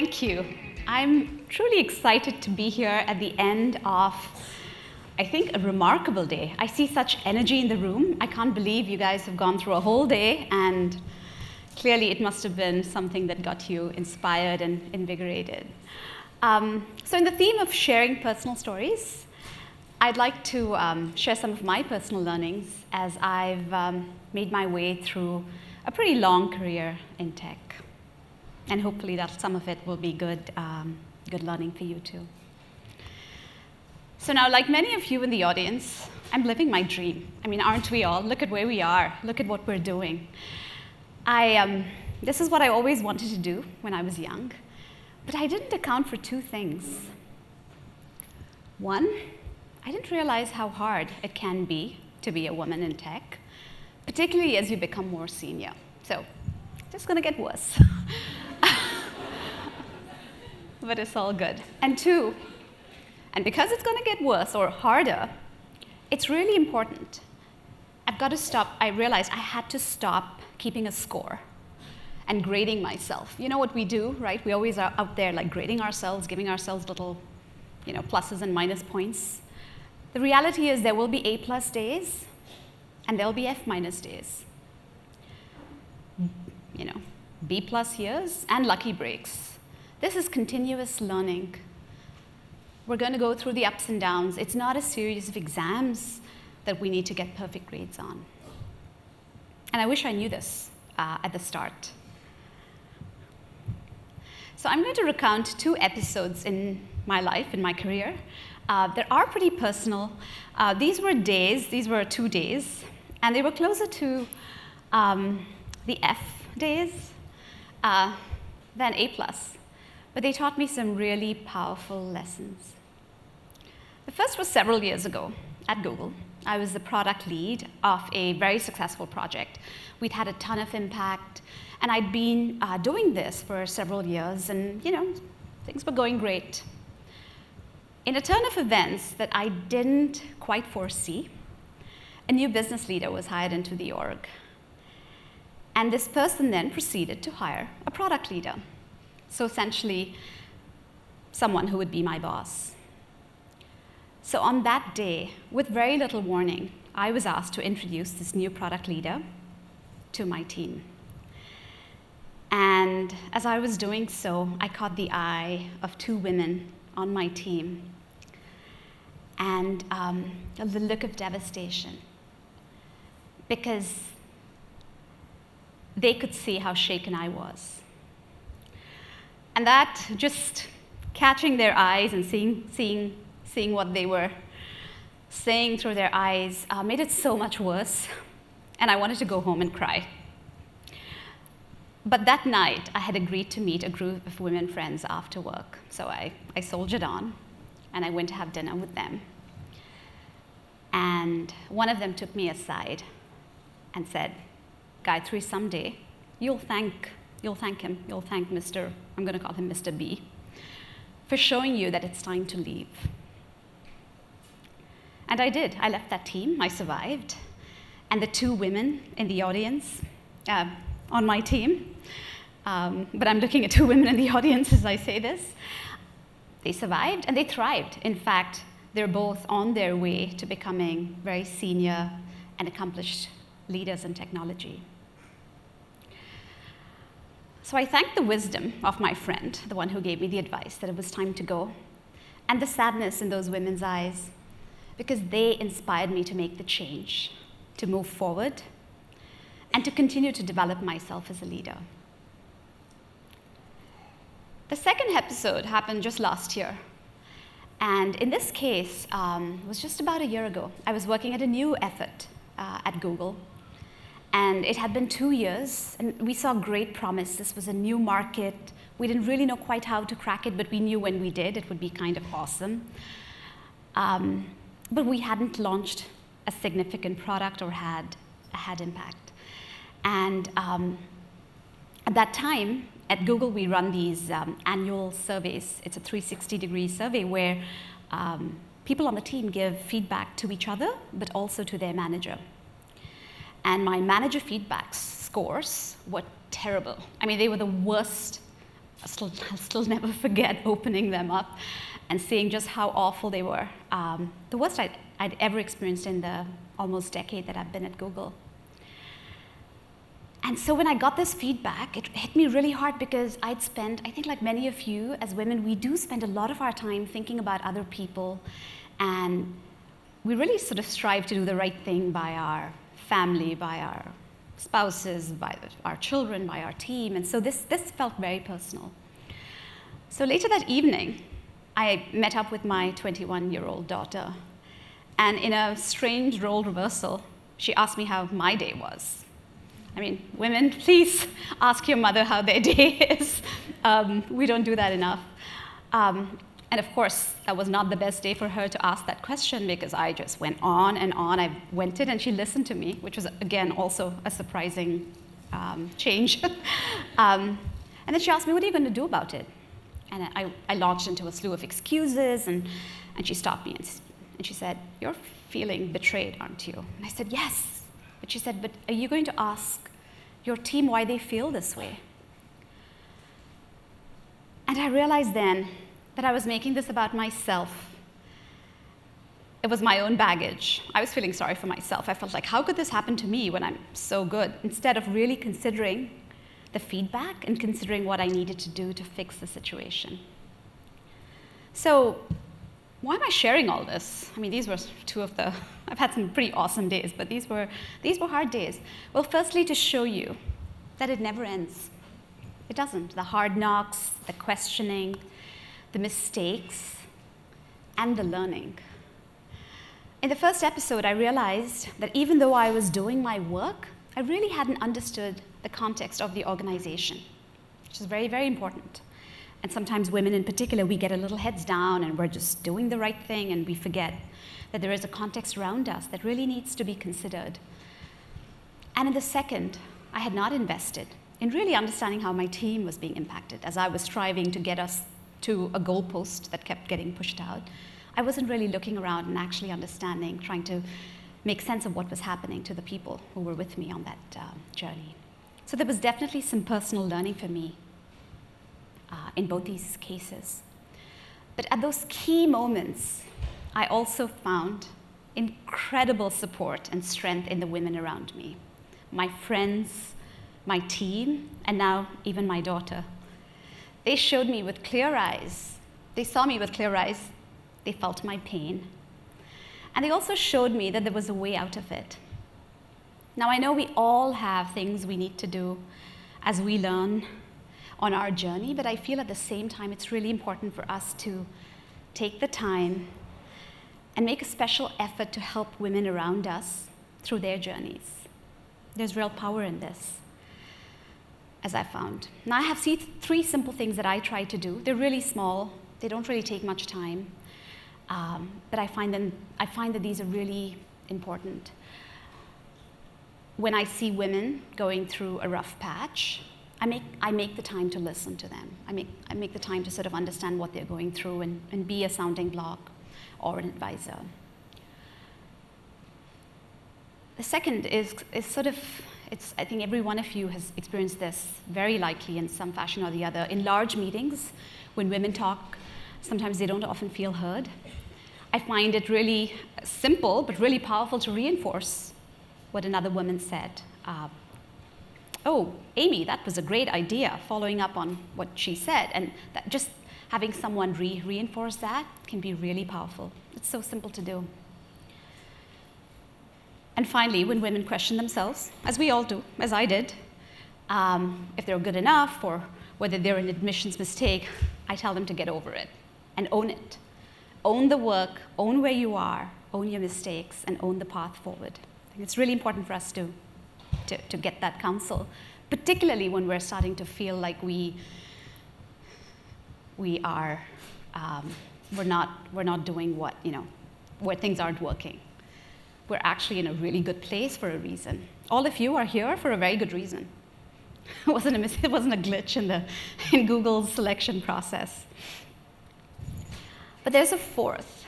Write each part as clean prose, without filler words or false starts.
Thank you. I'm truly excited to be here at the end of, I think, a remarkable day. I see such energy in the room. I can't believe you guys have gone through a whole day, and clearly it must have been something that got you inspired and invigorated. So in the theme of sharing personal stories, I'd like to share some of my personal learnings as I've made my way through a pretty long career in tech. And hopefully that some of it will be good learning for you too. So now, like many of you in the audience, I'm living my dream. I mean, aren't we all? Look at where we are. Look at what we're doing. This is what I always wanted to do when I was young, but I didn't account for two things. One, I didn't realize how hard it can be to be a woman in tech, particularly as you become more senior. So it's just going to get worse. But it's all good. And two, and because it's going to get worse or harder, it's really important. I've got to stop. I realized I had to stop keeping a score and grading myself. You know what we do, right? We always are out there like grading ourselves, giving ourselves little, pluses and minus points. The reality is there will be A+ days and there'll be F- days. B+ years and lucky breaks. This is continuous learning. We're going to go through the ups and downs. It's not a series of exams that we need to get perfect grades on. And I wish I knew this at the start. So I'm going to recount two episodes in my life, in my career, that are pretty personal. These were 2 days, and they were closer to the F days than A+. But they taught me some really powerful lessons. The first was several years ago at Google. I was the product lead of a very successful project. We'd had a ton of impact, and I'd been doing this for several years, and things were going great. In a turn of events that I didn't quite foresee, a new business leader was hired into the org. And this person then proceeded to hire a product leader. So essentially, someone who would be my boss. So on that day, with very little warning, I was asked to introduce this new product leader to my team. And as I was doing so, I caught the eye of two women on my team, and the look of devastation, because they could see how shaken I was. And that, just catching their eyes and seeing what they were saying through their eyes, made it so much worse. And I wanted to go home and cry. But that night, I had agreed to meet a group of women friends after work. So I soldiered on, and I went to have dinner with them. And one of them took me aside and said, "Gayathri, someday you'll thank him. You'll thank Mr. I'm going to call him Mr. B, for showing you that it's time to leave." And I did. I left that team. I survived. And the two women in the audience, on my team, but I'm looking at two women in the audience as I say this, they survived and they thrived. In fact, they're both on their way to becoming very senior and accomplished leaders in technology. So I thank the wisdom of my friend, the one who gave me the advice that it was time to go, and the sadness in those women's eyes, because they inspired me to make the change, to move forward, and to continue to develop myself as a leader. The second episode happened just last year. And in this case, it was just about a year ago. I was working at a new effort at Google. And it had been 2 years, and we saw great promise. This was a new market. We didn't really know quite how to crack it, but we knew when we did, it would be kind of awesome. But we hadn't launched a significant product or had impact. And at that time, at Google, we run these annual surveys. It's a 360-degree survey where people on the team give feedback to each other, but also to their manager. And my manager feedback scores were terrible. I mean, they were the worst I'll still never forget opening them up and seeing just how awful they were. The worst I'd ever experienced in the almost decade that I've been at Google. And so when I got this feedback, it hit me really hard because I'd spent, I think like many of you as women, we do spend a lot of our time thinking about other people, and we really sort of strive to do the right thing by our family, by our spouses, by our children, by our team. And so this felt very personal. So later that evening, I met up with my 21-year-old daughter. And in a strange role reversal, she asked me how my day was. I mean, women, please ask your mother how their day is. We don't do that enough. And of course, that was not the best day for her to ask that question because I just went on and on. I went in and she listened to me, which was, again, also a surprising change. And then she asked me, what are you going to do about it? And I launched into a slew of excuses, and she stopped me and she said, you're feeling betrayed, aren't you? And I said, yes. But she said, but are you going to ask your team why they feel this way? And I realized then that I was making this about myself. It was my own baggage. I was feeling sorry for myself. I felt like, how could this happen to me when I'm so good? Instead of really considering the feedback and considering what I needed to do to fix the situation. So why am I sharing all this? I mean, these were two of the, I've had some pretty awesome days, but these were hard days. Well, firstly, to show you that it never ends. It doesn't. The hard knocks, the questioning, the mistakes, and the learning. In the first episode, I realized that even though I was doing my work, I really hadn't understood the context of the organization, which is very, very important. And sometimes women in particular, we get a little heads down and we're just doing the right thing and we forget that there is a context around us that really needs to be considered. And in the second, I had not invested in really understanding how my team was being impacted as I was striving to get us to a goalpost that kept getting pushed out. I wasn't really looking around and actually understanding, trying to make sense of what was happening to the people who were with me on that journey. So there was definitely some personal learning for me in both these cases. But at those key moments, I also found incredible support and strength in the women around me. My friends, my team, and now even my daughter. They showed me with clear eyes. They saw me with clear eyes. They felt my pain. And they also showed me that there was a way out of it. Now, I know we all have things we need to do as we learn on our journey, but I feel at the same time it's really important for us to take the time and make a special effort to help women around us through their journeys. There's real power in this, as I found. Now, I have three simple things that I try to do. They're really small. They don't really take much time, but I find that these are really important. When I see women going through a rough patch, I make the time to listen to them. I make the time to sort of understand what they're going through and be a sounding block or an advisor. The second is sort of, I think every one of you has experienced this very likely in some fashion or the other. In large meetings, when women talk, sometimes they don't often feel heard. I find it really simple but really powerful to reinforce what another woman said. Oh, Amy, that was a great idea, following up on what she said. And that just having someone reinforce that can be really powerful. It's so simple to do. And finally, when women question themselves, as we all do, as I did, if they're good enough or whether they're an admissions mistake, I tell them to get over it and own it. Own the work, own where you are, own your mistakes, and own the path forward. I think it's really important for us to get that counsel, particularly when we're starting to feel like we're not doing what, where things aren't working. We're actually in a really good place for a reason. All of you are here for a very good reason. It wasn't a glitch in Google's selection process. But there's a fourth.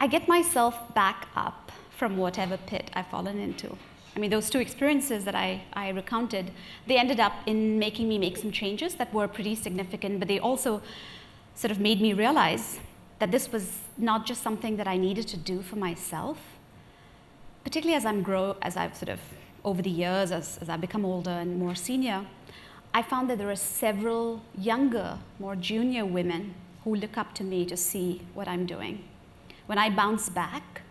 I get myself back up from whatever pit I've fallen into. I mean, those two experiences that I recounted, they ended up in making me make some changes that were pretty significant, but they also sort of made me realize that this was not just something that I needed to do for myself, particularly as I've sort of, over the years, as I've become older and more senior, I found that there are several younger, more junior women who look up to me to see what I'm doing. When I bounce back,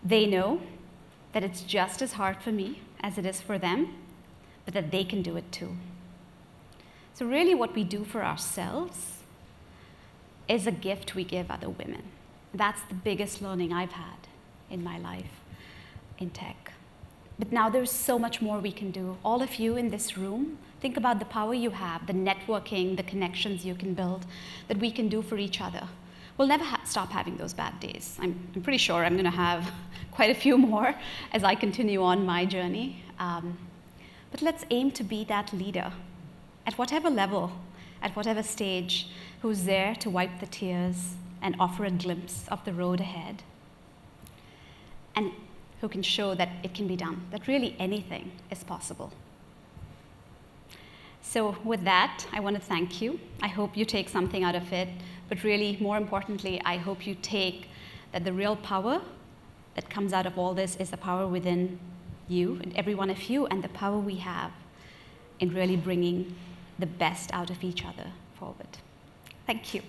they know that it's just as hard for me as it is for them, but that they can do it too. So really what we do for ourselves is a gift we give other women. That's the biggest learning I've had in my life in tech. But now there's so much more we can do. All of you in this room, think about the power you have, the networking, the connections you can build, that we can do for each other. We'll never stop having those bad days. I'm pretty sure I'm going to have quite a few more as I continue on my journey. But let's aim to be that leader at whatever level, at whatever stage, who's there to wipe the tears and offer a glimpse of the road ahead, and who can show that it can be done, that really anything is possible. So with that, I want to thank you. I hope you take something out of it, but really, more importantly, I hope you take that the real power that comes out of all this is the power within you and every one of you, and the power we have in really bringing the best out of each other forward. Thank you.